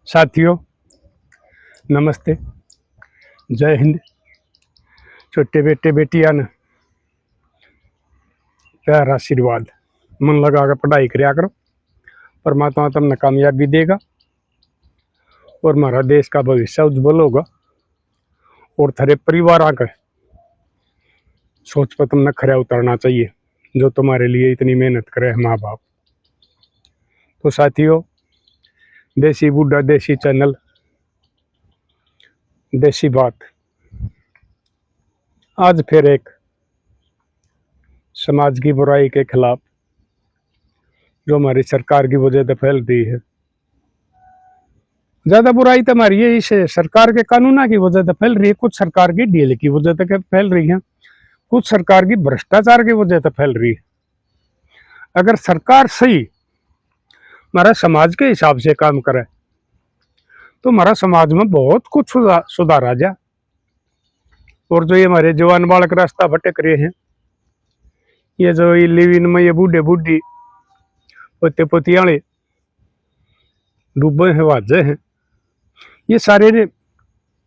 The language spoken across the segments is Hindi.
साथियों, नमस्ते। जय हिंद। छोटे बेटे बेटियां ने प्यार आशीर्वाद। मन लगा कर पढ़ाई करया करो, परमात्मा तुमने कामयाबी देगा और हमारा देश का भविष्य उज्जवल होगा। और थारे परिवार का सोच पर तुमने खरा उतरना चाहिए, जो तुम्हारे लिए इतनी मेहनत करे है माँ बाप। तो साथियों, देसी बूढ़ा देसी चैनल, देसी बात आज फिर एक समाज की बुराई के खिलाफ, जो हमारी सरकार की वजह से फैल रही है। ज्यादा बुराई तो हमारी ये इस सरकार के कानूना की वजह से फैल रही है, कुछ सरकार की ढील की वजह से फैल रही है, कुछ सरकार की भ्रष्टाचार की वजह से फैल रही है। अगर सरकार सही हमारा समाज के हिसाब से काम करे तो हमारा समाज में बहुत कुछ सुधार आ जाए। और जो ये हमारे जवान बालक रास्ता भटक रहे हैं, ये जो ये लिविन में ये बूढ़े बूढ़ी पोते पोतियाले डूबे हैं वाजे हैं, ये सारे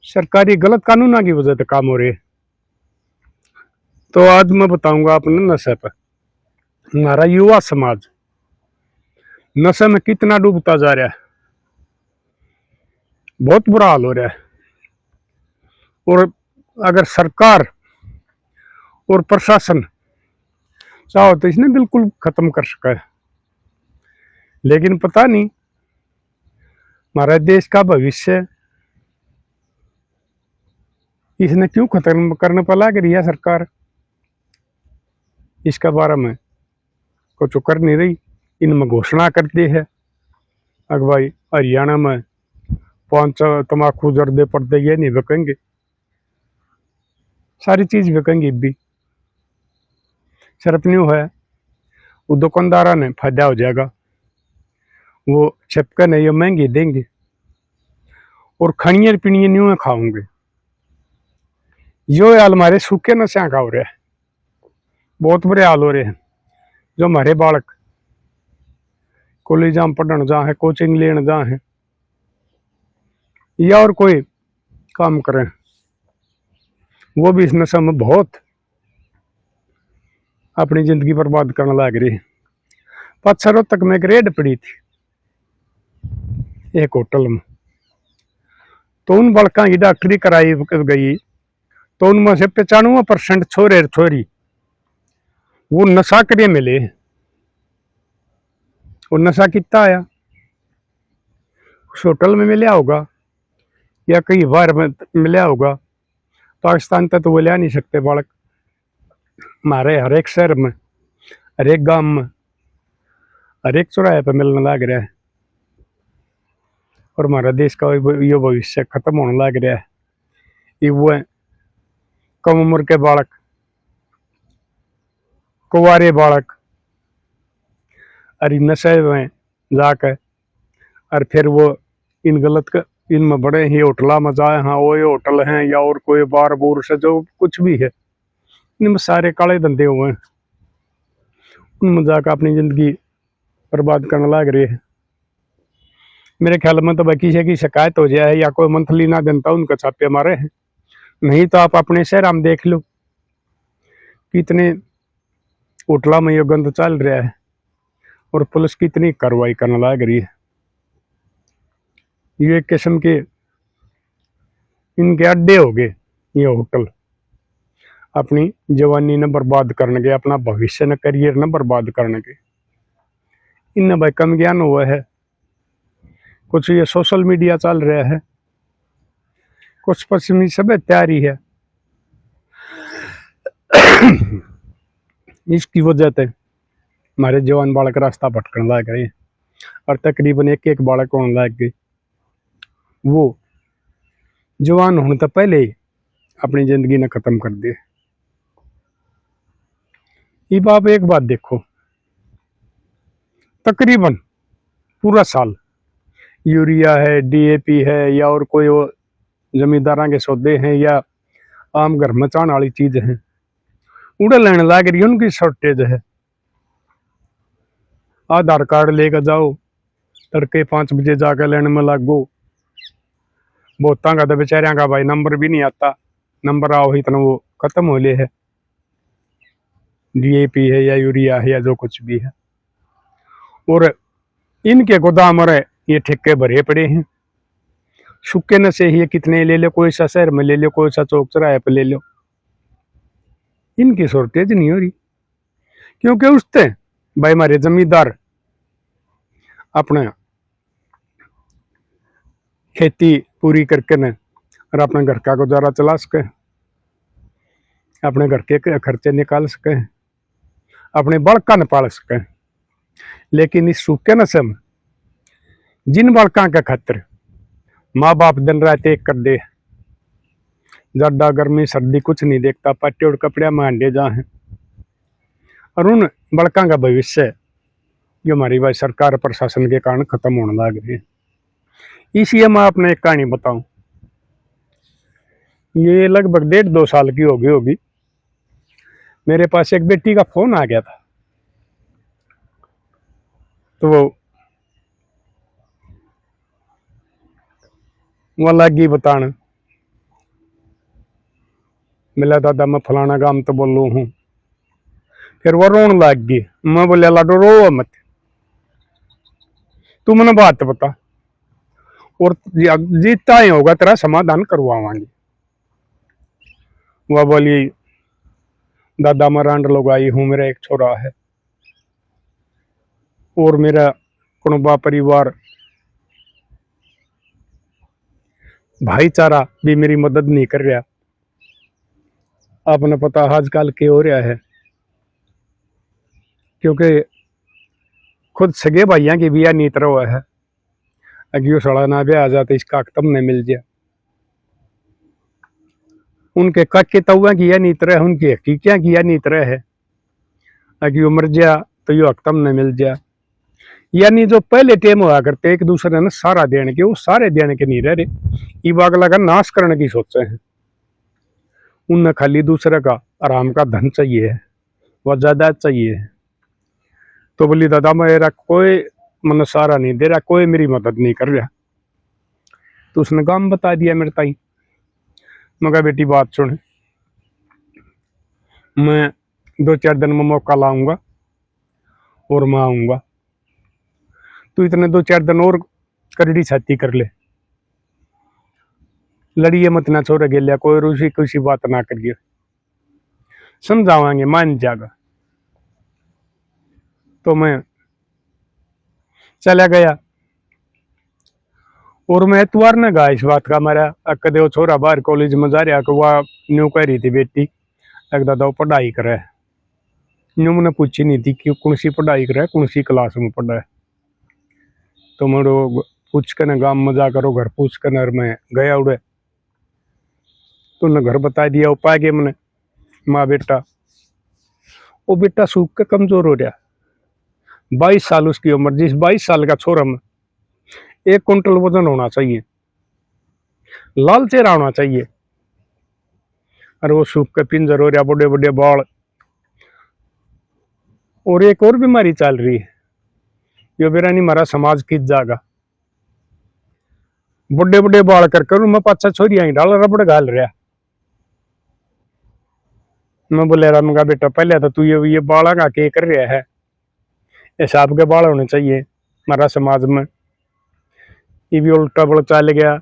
सरकारी गलत कानूना की वजह से काम हो रहे हैं। तो आज मैं बताऊंगा अपने नशे पर। हमारा युवा समाज नशे में कितना डूबता जा रहा है, बहुत बुरा हाल हो रहा है। और अगर सरकार और प्रशासन चाहो तो इसने बिल्कुल खत्म कर सका है, लेकिन पता नहीं हमारे देश का भविष्य इसने क्यों खत्म करने पर लग रही है सरकार। इसके बारे में कुछ कर नहीं रही। इनमें घोषणा करती है अगवाई हरियाणा में 5 तम्बाकू जर्दे पर्दे ये नहीं बिकेंगे, सारी चीज बिकेंगी भी। सिर्फ न्यू है वो दुकानदारा ने फायदा हो जाएगा, वो छिपके नहीं ये महंगी देंगे और खनियर पीनिए न्यू खाओगे। यो हाल हमारे सूखे नशा का हो रहा है, बहुत बुरे हाल हो रहे हैं। जो हमारे बालक कॉलेज में पढ़ने जा है, कोचिंग लेने जा है या और कोई काम करें, वो भी इस नशा में बहुत अपनी जिंदगी बर्बाद करने लग रही है। 5 रोज तक मैं एक रेड पड़ी थी एक होटल में, तो उन बालका की डॉक्टरी कराई गई तो उनमें से 95% छोरे छोरी वो नशा करे मिले। वो नशा कितना आया उस होटल में मिला होगा या कहीं बाहर में मिला होगा, पाकिस्तान तक तो वो ले नहीं सकते बालक। हमारे हर एक शहर में, हर एक गांव में, हर एक चौराहे पर मिलने लग रहा है। और हमारा देश का ये भविष्य खत्म होने लग रहा है। ये वो है कम उम्र के बालक, कुंवारे बालक और नशे में जाकर और फिर वो इन गलत इनमें बड़े ही होटला में जाए, हाँ वो ये होटल हैं या और कोई बार बूर से जो कुछ भी है, इनमें सारे काले धंधे हुए हैं। उनमें जाकर अपनी जिंदगी बर्बाद करने लग रही है। मेरे ख्याल में तो भाई किसी की शिकायत हो जाए या कोई मंथली ना जनता उनका छापे मारे हैं, नहीं तो आप अपने शहर में देख लो कितने होटला में ये गंद चल रहा है और पुलिस कितनी कार्रवाई करने लग रही है। ये एक किस्म के इनके अड्डे हो गए ये होटल, अपनी जवानी ने बर्बाद करने के, अपना भविष्य न करियर न बर्बाद करने के। इनने भाई कम ज्ञान हुआ है, कुछ ये सोशल मीडिया चल रहा है, कुछ पश्चिमी सब तैयारी है। इसकी वजह से हमारे जवान बालक रास्ता भटकने लग गए और तकरीबन एक बालक होने लग गए वो जवान होने तो पहले ही अपनी जिंदगी ने खत्म कर दी। अब आप एक बात देखो, तकरीबन पूरा साल यूरिया है, डीएपी है या और कोई जमींदारा के सौदे हैं या आम घर में चाण वाली चीज है, उड़ा लेने लाग रही, उनकी शॉर्टेज है। आधार कार्ड लेकर जाओ, तड़के 5 बजे जाकर लेने में लागो। बहुता का तो बेचारिया का भाई नंबर भी नहीं आता, नंबर आओ इतना वो खत्म हो ले है, डीएपी है या यूरिया है या जो कुछ भी है। और इनके गोदाम और ये ठेके भरे पड़े हैं, सूखे न से ही कितने ले लो, कोई सा शहर में ले लो, कोई सा चौक चौराहे पे ले लो, इनकी शॉर्टेज नहीं हो रही। क्योंकि उसते भाई हमारे जमींदार अपने खेती पूरी करके न और अपने घर का गुजारा चला सके, अपने घर के खर्चे निकाल सके, अपने बड़का न पाल सके। लेकिन इस सूखे नशे में जिन बड़का के खातिर माँ बाप दिन रात एक कर दे, ज्यादा गर्मी सर्दी कुछ नहीं देखता, पट्टे और कपड़े में अंडे जा हैं, और उन बड़का का भविष्य जो हमारी भाई सरकार प्रशासन के कारण खत्म होने लग रही है। इसलिए मैं आपने एक कहानी बताऊं, ये लगभग 1.5-2 साल की होगी। मेरे पास एक बेटी का फोन आ गया था, तो वो लगी बताने, मिला दादा मैं फलाना काम तो बोलू हूँ। फिर वो रोन लग गई। मैं बोलिया लाडो रो मत, तू मैंने बात बता, और जीतता ही होगा तेरा समाधान करवावांगी। वह बोली दादा मैं रांड लगाई हूँ, मेरा एक छोरा है और मेरा कुणबा परिवार भाईचारा भी मेरी मदद नहीं कर रहा। आपने पता आजकल क्या हो रहा है, क्योंकि खुद सगे भाइया की बिया नीत रहा है, अगियो सड़ा ना ब्याह आ जाते इसका खत्म न मिल जाए। उनके काके तवा की नीत रहे, उनकी हकीकियां की नीत रहे है, अगियो मर जा तो यो खत्म न मिल जाए। यानी जो पहले टेम हुआ करते एक दूसरे ने सारा देने के, वो सारे देने के नहीं रह रहे, ये अगला का नाश करने की सोचे हैं। उन्हें खाली दूसरे का आराम का धन चाहिए है, वह ज्यादा चाहिए है। तो बोली दादा मेरा कोई मन सारा नहीं दे रहा, कोई मेरी मदद नहीं कर रहा। तो उसने काम बता दिया मेरे ताई। मगर बेटी बात सुन, मैं 2-4 दिन में मौका लाऊंगा और मैं आऊंगा, तू इतने 2-4 दिन और करड़ी छाती कर ले, लड़िए मत ना छोड़ गेलिया, कोई रूसी कुछ बात ना करिए, समझावांगे मान जाएगा। तो मैं चला गया और मैं एतवार ने गा इस बात का मेरा कदे वो छोरा बाहर कॉलेज में जा रहा, वह न्यू कह रही थी बेटी एक दादा वो पढ़ाई करे, न्यू मैंने पूछी नहीं थी कि कौन सी पढ़ाई करे, कौन सी क्लास में पढ़ा है। तो मेरे पूछ कर न गाँव में जा करो घर पूछ कर मैं गया उड़े, तो उन्हें घर बता दिया। वो पा गए मैंने माँ बेटा, वो बेटा सूख के कमजोर हो रहा, 22 साल उसकी उम्र, जिस 22 साल का छोरा में 1 कुंटल वजन होना चाहिए, लाल चेहरा होना चाहिए, और वो सूख के पिंजर हो रहा, बड़े बड़े बाल, और एक और बीमारी चल रही है, यो बेरा नहीं मारा समाज खींच जाएगा, बड़े बड़े बाल कर कर मैं पाछा छोरिया ही डाल रबड़ घाल रहा। मैं बोले राम का बेटा पहले तो तू ये बाला का के कर रहा है, हिसाब के बाल होने चाहिए हमारा समाज में। ये भी उल्टा बड़ चल गया,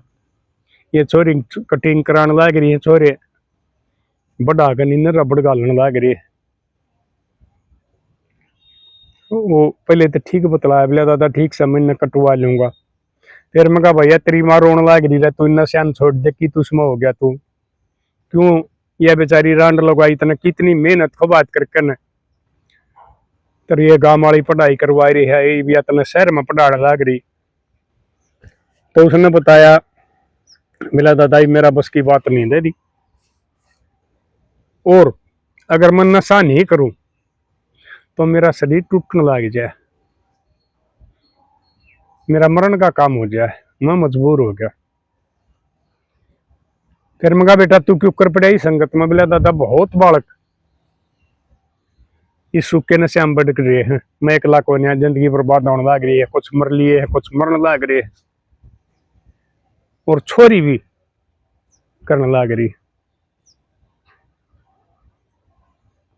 ये छोरी कटिंग कराने लग रही है, छोरे बढ़ा कर नींद रबड़ घालने लग रही है। वो पहले तो ठीक बतलाया, बोला दादा ठीक से मैं कटवा लूंगा। फिर मैं कहा भैया तेरी माँ रोने लग रही है, तू इतना श्यान छोड़ दे कि तुष्मा हो गया, तू क्यों यह बेचारी रांड लगाई, इतना कितनी मेहनत खबात करके न तर ये गांव वाली पढ़ाई करवा रही है, ये भी इतना शहर में पढ़ाने लग रही। तो उसने बताया मिला दादा मेरा बस की बात नहीं दे दी, और अगर मैं नशा नहीं करूं तो मेरा शरीर टूटने लग जाए, मेरा मरण का काम हो जाए, मैं मजबूर हो गया। फिर मैं कहा बेटा तू क्यों कर पड़ा संगत में, बोला दादा बहुत बालक इस सूखे नशे हम बढ़ रहे हैं। मैं अकेला को नहीं, जिंदगी बर्बाद होने लग रही है, कुछ मर लिए है, कुछ मरने लग रहे है, और छोरी भी करने लग रही।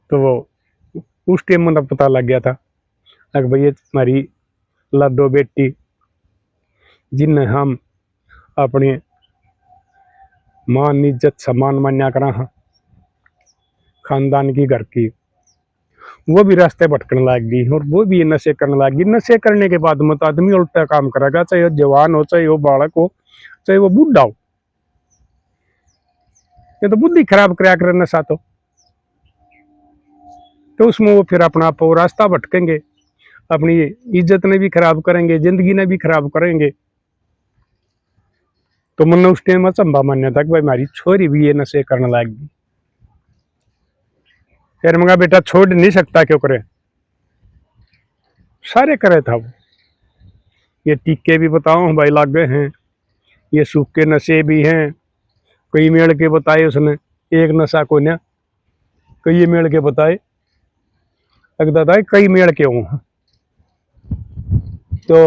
तो वो उस टाइम मुझे पता लग गया था कि भाई ये हमारी लाडो बेटी जिन्हें हम अपनी मान इज्जत सम्मान मान्या करा हाँ, खानदान की, घर की, वो भी रास्ते भटकने लग गई और वो भी नशे करने लग गई। नशे करने के बाद मत आदमी उल्टा काम करेगा, चाहे वो जवान हो, चाहे वो बालक हो, चाहे वो बूढ़ा हो। ये तो बुद्धि खराब कराया करे नशा तो उसमें वो फिर अपना आप रास्ता भटकेंगे, अपनी इज्जत ने भी खराब करेंगे, जिंदगी ने भी खराब करेंगे। तो मन उस टाइम अचंभा मान्य था कि भाई हमारी छोरी भी ये नशे करने लगी। फिर मगा बेटा छोड़ नहीं सकता, क्यों करे, सारे करे था वो। ये टीके भी बताओ भाई लागे हैं, ये सूखे नशे भी हैं, कई मेल के बताए उसने, एक नशा को ना कई मेल के बताए, दादा कई मेल के हूँ। तो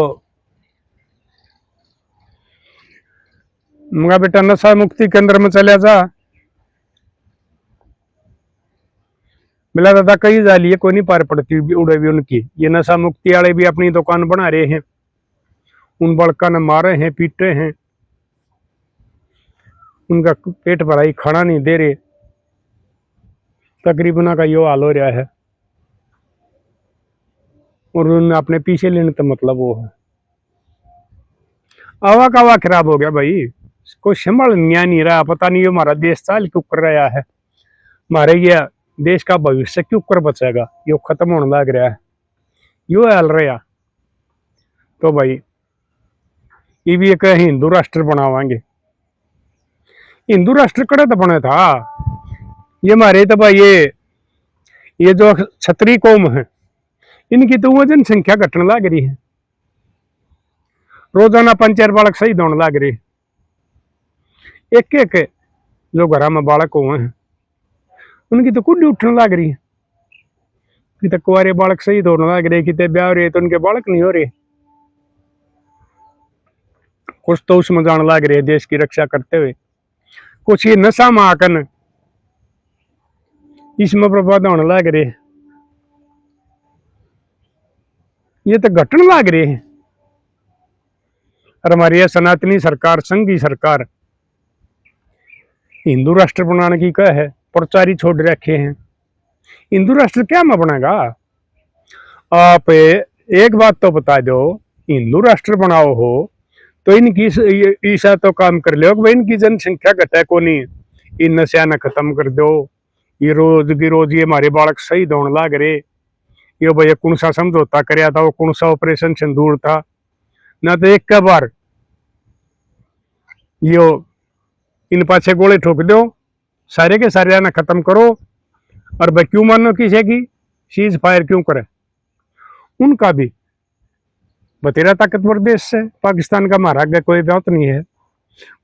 मगा बेटा नशा मुक्ति केंद्र में चले जा। मिला दादा कई जालिए कोई नहीं पार पड़ती उड़े भी उनकी। ये नशा मुक्ति वाले भी अपनी दुकान बना रहे हैं, उन बड़का ने मारे हैं, पीटे हैं, उनका पेट भराई खाना नहीं दे रहे। तकरीबन का यो हाल हो रहा है और उन्हें अपने पीछे लेने तो मतलब वो है। आवा का आवा खराब हो गया भाई, कोई संभल नहीं रहा। पता नहीं ये हमारा देश चाल क्यों कर रहा है, हमारे ये देश का भविष्य क्यों कर बचेगा, यो खत्म होने लग रहा है, यो हाल रहा। तो भाई ये भी एक हिंदू राष्ट्र बनावांगे। हिंदू राष्ट्र कड़े तो बने था ये हमारे, तो भाई ये जो क्षत्रिय कौम है इनकी तो वो जनसंख्या घटने लग रही है, रोजाना 5-4 बालक शहीद होने लग रहे। एक एक जो घर में बालक हुए हैं उनकी तो कुंडी उठने लग रही है, कितने कुआरे बालक शहीद होने लग रहे, कितने ब्याह हो रहे तो उनके बालक नहीं हो रहे। कुछ तो उसमें जाने लग रहे देश की रक्षा करते हुए, कुछ ये नशा में आकर इसमें बर्बाद होने लग रहे, ये तो घटने लग रहे हैं। और हमारी सनातनी सरकार, संघी सरकार हिंदू राष्ट्र बनाने की क्या है, प्रचारी छोड़ रखे हैं। हिंदू राष्ट्र क्या में बनेगा? आप एक बात तो बता दो, हिंदू राष्ट्र बनाओ हो तो इनकी ईसा तो काम कर लो भाई, इनकी जनसंख्या घटे को नहीं, इन नशा न खत्म कर दो। ये रोज की रोज ये हमारे बालक शहीद होने लग रहे। ये भैया कौन सा समझौता कराया था, वो कौन सा ऑपरेशन सिंदूर था ना, तो एक बार यो इन पाछे गोले ठोक दो, सारे के सारे ना खत्म करो। और भाई क्यों मानो किसी की सीज फायर क्यों करे, उनका भी बतेरा ताकतवर देश है पाकिस्तान का, हमारा आगे कोई बात नहीं है।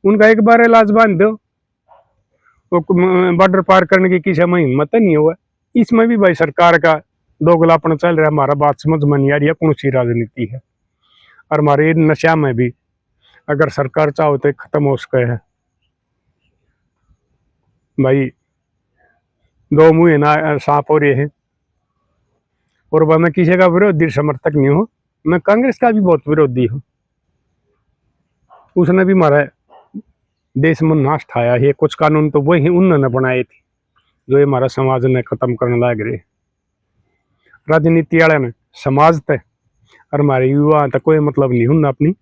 उनका एक बार इलाज बांध दो, वो बॉर्डर पार करने की किसी में हिम्मत नहीं हुआ। इसमें भी भाई सरकार का दोगलापन चल रहा है, हमारा बात समझ में नहीं आ रही है कौन सी राजनीति है। और हमारे नशा में भी अगर सरकार चाहो तो खत्म हो सके है भाई। दो मुंह ना सांप हो रहे हैं। और वह मैं किसी का विरोधी समर्थक नहीं हूँ, मैं कांग्रेस का भी बहुत विरोधी हूँ। उसने भी हमारा देश में नाश ठाया है। कुछ कानून तो वही उन्होंने बनाए थे जो ये हमारा समाज ने खत्म करने लग रहे। राजनीति वाले ने समाज तक और हमारे युवा तक कोई मतलब नहीं, उन्हें अपनी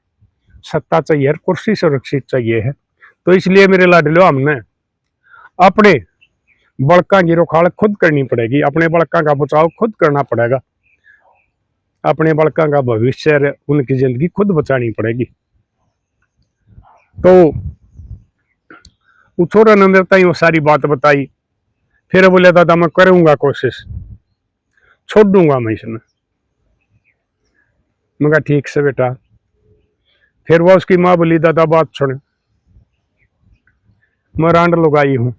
सत्ता चाहिए, कुर्सी सुरक्षित चाहिए है। तो इसलिए मेरे लाडलो हमने अपने बड़का की रोखाड़ खुद करनी पड़ेगी, अपने बड़का का बचाव खुद करना पड़ेगा, अपने बड़का का भविष्य, उनकी जिंदगी खुद बचानी पड़ेगी। तो छोरा ने देता ही वो सारी बात बताई, फिर बोले दादा मैं करूंगा कोशिश, छोड़ दूंगा मैं इसमें। मैं कहा ठीक से बेटा। फिर वो उसकी माँ बोली दादा बात सुन, मैं रांड लगाई हूं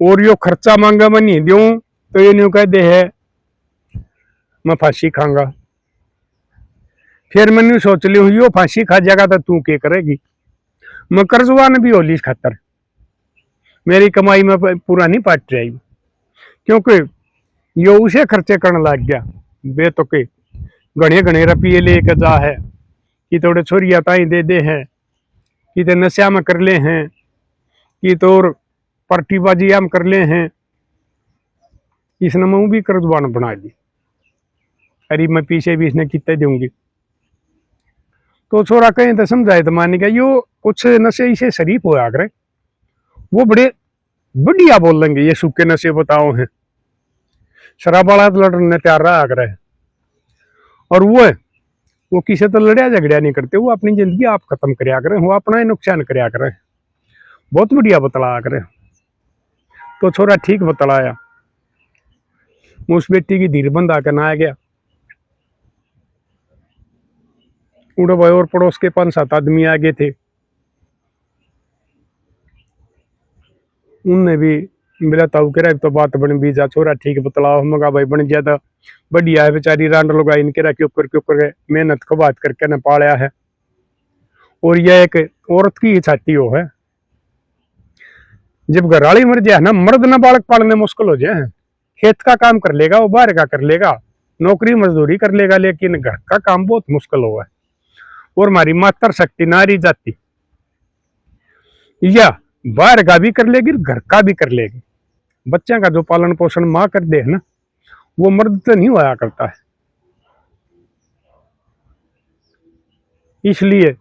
और यो खर्चा मांगा मैं नहीं दूं तो ये न्यू कह दे है मैं फांसी खाऊंगा। फिर मैंने सोच ली यो फांसी खा जाएगा तो तू क्या करेगी। मैं कर्जवान भी होली खातर मेरी कमाई में पूरा नहीं पाट रही, क्योंकि यो उसे खर्चे करने लग गया। बे तो के घने घने रुपये लेके जा है कि थोड़े छोरिया ताई दे दे है कि तो नशा में कर ले हैं कि तो पार्टीबाजी हम कर ले हैं। इसने मैं भी कर्जवान बना दी। अरे मैं पीछे भी इसने कितने दूंगी। तो छोरा कहीं तो समझाए तो मान गया यो कुछ नशे इसे शरीफ होया करे, वो बड़े बढ़िया बोल लेंगे ये सूखे नशे बताओ हैं। शराब वाला तो लड़ने तैयार रहा करे, और वो किसी तो लड़िया झगड़िया नहीं करते, वो अपनी जिंदगी आप खत्म करया करें, वो अपना ही नुकसान करया करें। बहुत बढ़िया बतलाया करे। तो छोरा ठीक बतलाया। उस बेटी की धीर बंद आकर ना आ गया। उड़ो भाई और पड़ोस के 5-7 आदमी आगे थे, उनने भी मेरा ताऊ कह तो बात बन भी जा छोरा ठीक बतलाओ। मगा भाई बन ज्यादा बढ़िया है, बेचारी रांड लगाई इनके के ऊपर मेहनत को बात करके न पाया है। और यह एक औरत की छाती हो है, जब घरवाली मर जाए ना, मर्द न बालक पालने मुश्किल हो जाए। खेत का काम कर लेगा, वो बाहर का कर लेगा, नौकरी मजदूरी कर लेगा, लेकिन घर का काम बहुत मुश्किल हुआ है। और हमारी मातृ शक्ति नारी जाति या बाहर का भी कर लेगी, घर का भी कर लेगी। बच्चा का जो पालन पोषण माँ कर दे है ना, वो मर्द तो नहीं होया करता है। इसलिए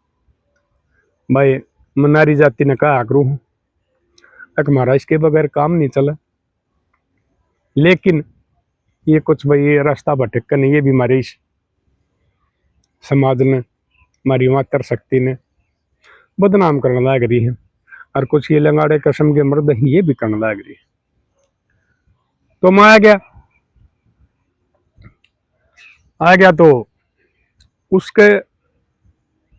भाई मैं नारी जाति ने कहा करूं हमारा इसके बगैर काम नहीं चला। लेकिन ये कुछ भाई ये रास्ता भटक कर नहीं, ये भी हमारे समाज ने हमारी मातृ शक्ति ने बदनाम करने लग रही है। और कुछ ये लंगाड़े कसम के मर्द ये भी करने लग रही है। तो मैं आ गया तो उसके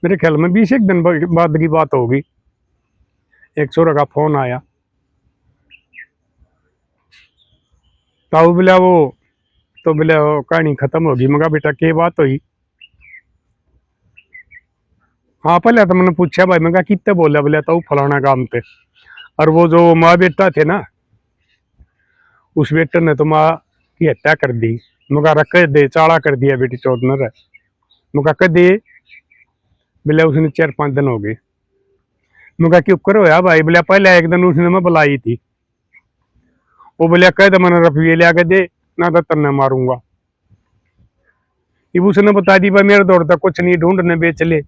मेरे ख्याल में 20 दिन बाद की बात होगी। एक छोरा का फोन आया, ताऊ बोला वो तो बोले कहानी खत्म होगी। मगा बेटा क्या बात हुई। हाँ पहले तो मैंने पूछा भाई, मैं कितने बोला, बोले ताऊ फलाना काम थे। और वो जो माँ बेटा थे ना, उस बेटे ने तो माँ की हत्या कर दी। मगा रख दे चाड़ा कर दिया बेटी चौथ ने। मगा कह दे, बोले उसने 4-5 दिन हो गए। मगा क्यों करो यार भाई, बोले पहले एक दिन उसने मैं बुलाई थी, वो बोले कह दे मैंने रुपये लिया के दे ना तो तन्ने मारूंगा। उसने बता दी भाई मेरे दौड़ तक कुछ नहीं, ढूंढने बेच ले,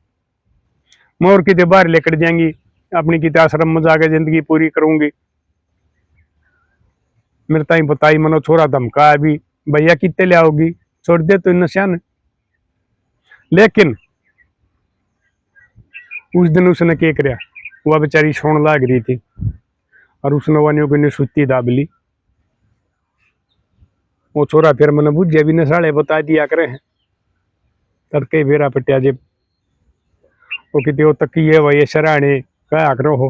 मैं और कितने बाहर लेकर जाएंगी, अपनी कितने आश्रम में जाकर जिंदगी पूरी करूंगी। मेरे ताई बताई मनो छोरा धमका अभी भैया कितने ले आओगी, छोड़ दे तो नशान। लेकिन उस दिन उसने क्या कराया, वह बेचारी सोन लाग रही थी और उसने वानियों को सुती दाबली। वो छोरा फिर मैंने बुझे भी नशाले बता दिया करे हैं तड़के बेरा पटिया जे वो कितने तकिए वही सराहने क्या करो हो।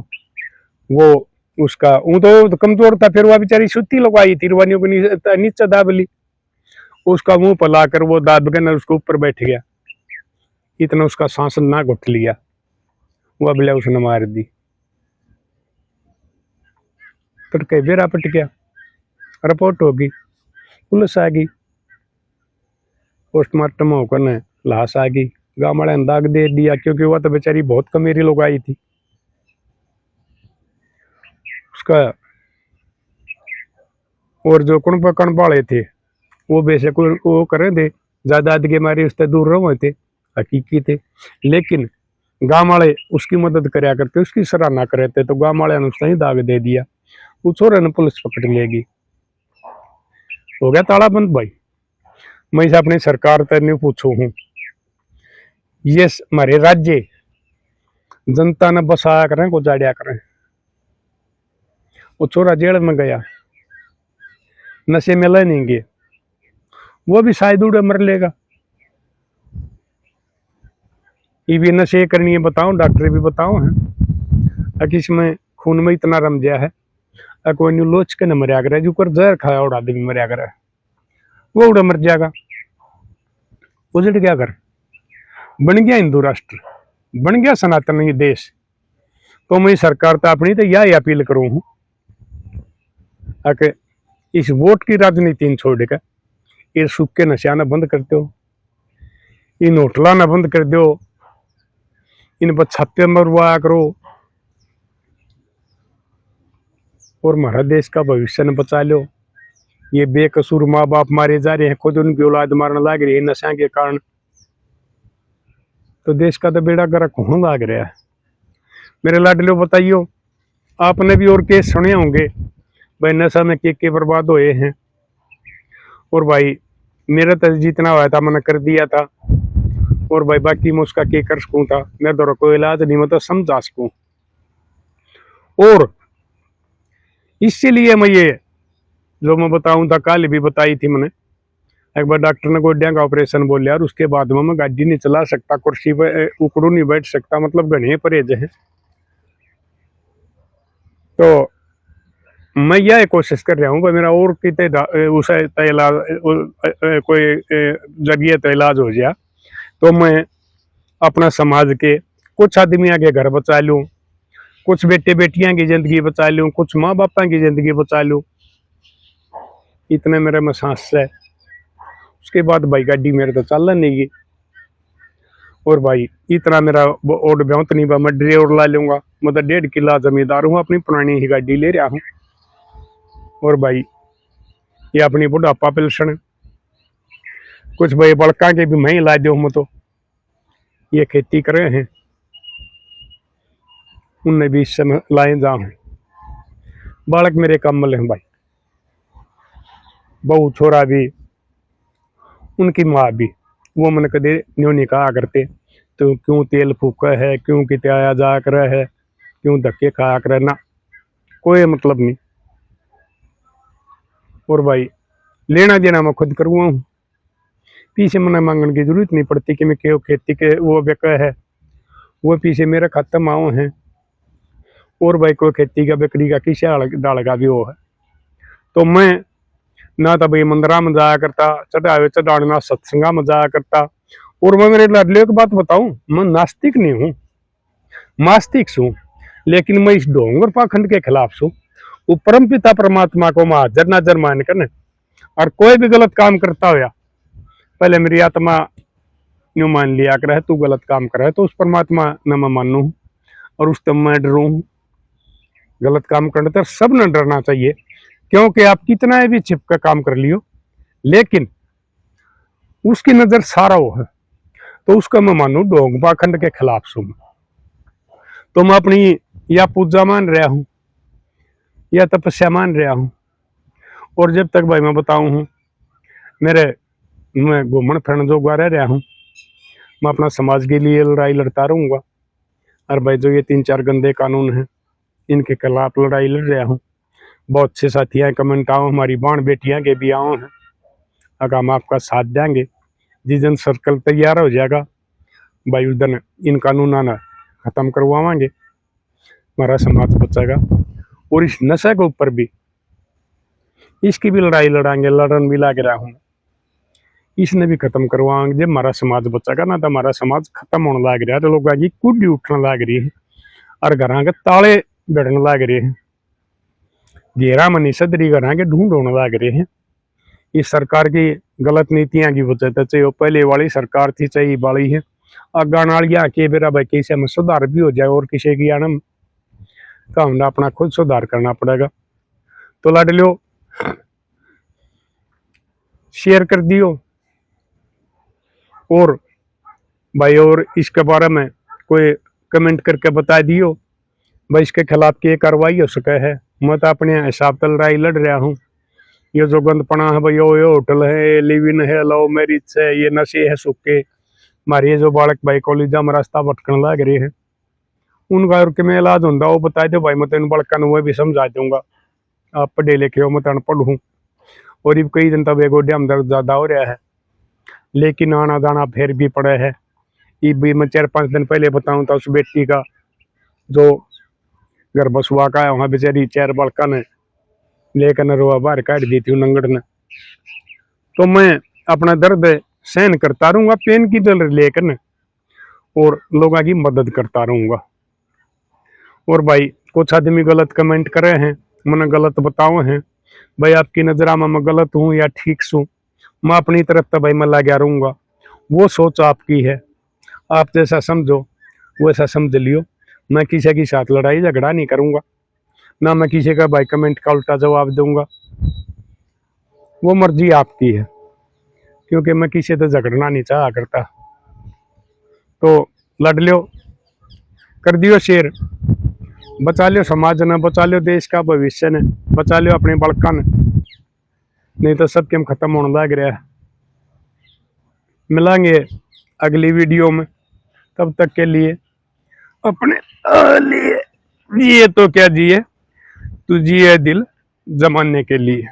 वो उसका वो तो कमजोर था, फिर वह बेचारी सुती लगवाई थी, वानियों को नीचे दाबली। उसका मुंह पला कर वो दाब के न उसके ऊपर बैठ गया, इतना उसका सांस ना घुट लिया, वह बिला उसने मार दी। तड़के बेरा पट गया, रिपोर्ट होगी, पुलिस आ गई, पोस्टमार्टम होकर ने लाश आ गई। गाँव वाले ने दाग दे दिया, क्योंकि वह तो बेचारी बहुत कमेरी लोग आई थी। उसका और जो कुण पकड़ वाले थे वो बेशक वो करे थे, ज्यादा के मारे उससे दूर रहो थे, हकीकी थे। लेकिन गाँव वाले उसकी मदद करया करते, उसकी सराहना करे थे, तो गाँव वाले ने उसने ही दाग दे दिया। वो छोरे ने पुलिस पकड़ लेगी, हो गया ताला बंद। भाई मैं इसे अपनी सरकार तक नहीं पूछू हूँ, ये हमारे राज्य जनता ने बसाया करें को जाड़िया करें। वो छोरा जेल में गया, नशे में ले नहीं गए, वो भी शायद उड़े मर लेगा। ये भी नशे करनी है बताओ, डॉक्टर भी बताओ हैं कि इसमें खून में इतना रम गया है, कोई न्यू लोच के न मरिया करे, जो कर जहर खाया उड़ा आदमी मरिया करे, वो उड़ा मर जाएगा। उजड़ गया घर, बन गया हिंदू राष्ट्र, बन गया सनातन देश। तो मैं सरकार तो अपनी तो यही अपील करूं हूं कि इस वोट की राजनीति छोड़कर ये सूखे नशा न बंद कर दो, इन होटला न बंद कर दो, इन पर छापे मरवाया करो और हमारा देश का भविष्य न बचा लो। ये बेकसूर माँ बाप मारे जा रहे हैं, खुद उनकी औलाद मारने लग रही है नशा के कारण, तो देश का तो बेड़ा गर्क होने लग रहा है। मेरे लाडलो बताइयो, आपने भी और केस सुने होंगे भाई नशा में के बर्बाद हुए हैं। और भाई मेरा तो जितना हुआ था मैंने कर दिया था, और भाई बाकी मैं उसका के कर सकूँ था, मैं तो कोई इलाज नहीं मैं तो समझा सकूँ। और इसीलिए मैं ये जो मैं बताऊं था, कल भी बताई थी मैंने, एक बार डॉक्टर ने गोड्या का ऑपरेशन बोल लिया और उसके बाद में मैं गाड़ी नहीं चला सकता, कुर्सी पे उकड़ू नहीं बैठ सकता, मतलब घने परहेज है। तो मैं यह कोशिश कर रहा हूँ भाई मेरा और कितने उसे इलाज कोई जरिए तो इलाज हो जाए, तो मैं अपना समाज के कुछ आदमियों के घर बचा लूँ, कुछ बेटे बेटियां की जिंदगी बचा लूँ, कुछ माँ बापा की जिंदगी बचा लूँ। इतने मेरे में सांस है। उसके बाद भाई गाड़ी मेरे तो चल नहीं गई, और भाई इतना मेरा और ब्यात नहीं बा, मैं ड्राइवर ला लूंगा, मतलब 1.5 किला जमींदार हूँ, अपनी पुरानी ही गाड़ी ले रहा हूँ। और भाई ये अपनी बुढ़ापा पेंशन कुछ भाई बड़का के भी मैं ला दो, तो ये खेती करे हैं उनने भी इस समय लाए जा हूँ। बालक मेरे कमल हैं भाई, बहू छोरा भी, उनकी माँ भी, वो मन कदे न्यू नहीं कहा करते तो क्यों तेल फूका है, क्यों किते आया जा कर है, क्यों धक्के खाया कर ना, कोई मतलब नहीं। और भाई लेना देना मैं खुद करूँगा हूँ, पीछे मना मांगने की जरूरत नहीं पड़ती कि मैं क्यों खेती के वो बेका है, वो पीछे मेरे खाते माओ हैं। और भाई कोई खेती का बिक्री का किसी डाल का भी वो है, तो मैं ना तो भाई मंदिरा में जाया करता, चढ़ावे चढ़ाना सत्संगा में जाया करता। और मैं मेरे लाडलियों की बात बताऊं, मैं नास्तिक नहीं हूँ, मास्तिक हूँ, लेकिन मैं इस ढोंगर पाखंड के खिलाफ हूँ। वो परम पिता परमात्मा को मैं हाजर नाजर मान कर, और कोई भी गलत काम करता हो पहले मेरी आत्मा यूं मान लिया कर तू गलत काम कर रहा है, तो उस परमात्मा न मैं मानू हूँ और उस तब मैं डरू हूँ। गलत काम करने तो सब न डरना चाहिए, क्योंकि आप कितना भी छिप का काम कर लियो, लेकिन उसकी नजर सारा वो है, तो उसका मैं मानू ढोंग पाखंड के खिलाफ हूँ। तो मैं अपनी या पूजा मान रहा हूँ या तपस्या मान रहा हूँ। और जब तक भाई मैं बताऊँ हूँ मेरे मैं घूमन फिरन जो रह रहा हूँ, मैं अपना समाज के लिए लड़ाई लड़ता रहूँगा। और भाई जो ये 3-4 गंदे कानून हैं इनके खिलाफ लड़ाई लड़ रहा हूँ। बहुत से साथी हैं, कमेंट आओ, हमारी बाण बेटियां के भी आओ हैं, अगर हम आपका साथ देंगे, जिस दिन सर्कल तैयार हो जाएगा भाई उस दिन इन कानूना ना खत्म करवाएंगे, हमारा समाज बचेगा। और इस नशे के ऊपर भी इसकी भी लड़ाई लड़ाएंगे, लड़न भी लाग रहा हूँ, इसने भी खत्म करवाएंगे। जब हमारा समाज बचेगा ना तो हमारा समाज खत्म होने लग रहा है, तो लोग की कुड्डी उठने लग रही है और घर के ताले गड़ने लग रहे हैं, घेरा मनी सदरी घर के ढूंढ होने लग रहे हैं। इस सरकार की गलत नीतियां की वजह से, चाहे वो पहले वाली सरकार थी चाहे वाली है, अगा नाल यहाँ के बेरा भाई किसी में सुधार भी हो जाए और किसी की आनम का हमने अपना खुद सुधार करना पड़ेगा। तो लाडलियो शेयर कर दियो, और भाई और इसके बारे में कोई कमेंट करके बता दियो भाई इसके खिलाफ क्या कार्रवाई हो सके है। मैं तो अपने हिसाब से लड़ाई लड़ रहा हूँ। ये जो गंदपना है भाई, ये होटल है, लिव इन है, लव मैरिज है, ये नशे है सूखे, हमारे ये जो बालक भाई कॉलेजा में रास्ता भटकने लग रहे हैं, उनका और मैं इलाज होंगे वो बता दो भाई, मैं तेन बड़का वो भी समझा दूंगा। आप पढ़े लिखे हो, मैं तो अनपढ़ हूँ, और ये कई दिन तक गोड्या में दर्द ज्यादा हो रहा है, लेकिन आना जाना फिर भी पड़ा है। ये भी मैं 4-5 दिन पहले बताऊँ था उस बेटी का जो घर बसुआ का है, वहाँ बेचारी 4 बड़का ने लेकर न रोआ बाहर काट दी थी नंगड़ ने। तो मैं अपना दर्द सहन करता रहूंगा पेन की दल लेकर न, और लोगों की मदद करता रहूंगा। और भाई कुछ आदमी गलत कमेंट करे हैं, मैंने गलत बताओ हैं, भाई आपकी नजर में मैं गलत हूँ या ठीक हूँ, मैं अपनी तरफ तो भाई मैं लगा रहूंगा। वो सोच आपकी है, आप जैसा समझो वैसा समझ लियो। मैं किसी के साथ लड़ाई झगड़ा नहीं करूंगा, ना मैं किसी का भाई कमेंट का उल्टा जवाब दूंगा। वो मर्जी आपकी है, क्योंकि मैं किसी से झगड़ना नहीं चाहा करता। तो लड़ लियो, कर दियो शेयर, बचा लियो समाज ने, बचा लियो देश का भविष्य ने, बचा लियो अपने बड़का ने, नहीं तो सब केम खत्म होने लग रहा है। मिलेंगे अगली वीडियो में, तब तक के लिए अपने लिए जिए तो क्या जिए, तू जिए दिल जमाने के लिए।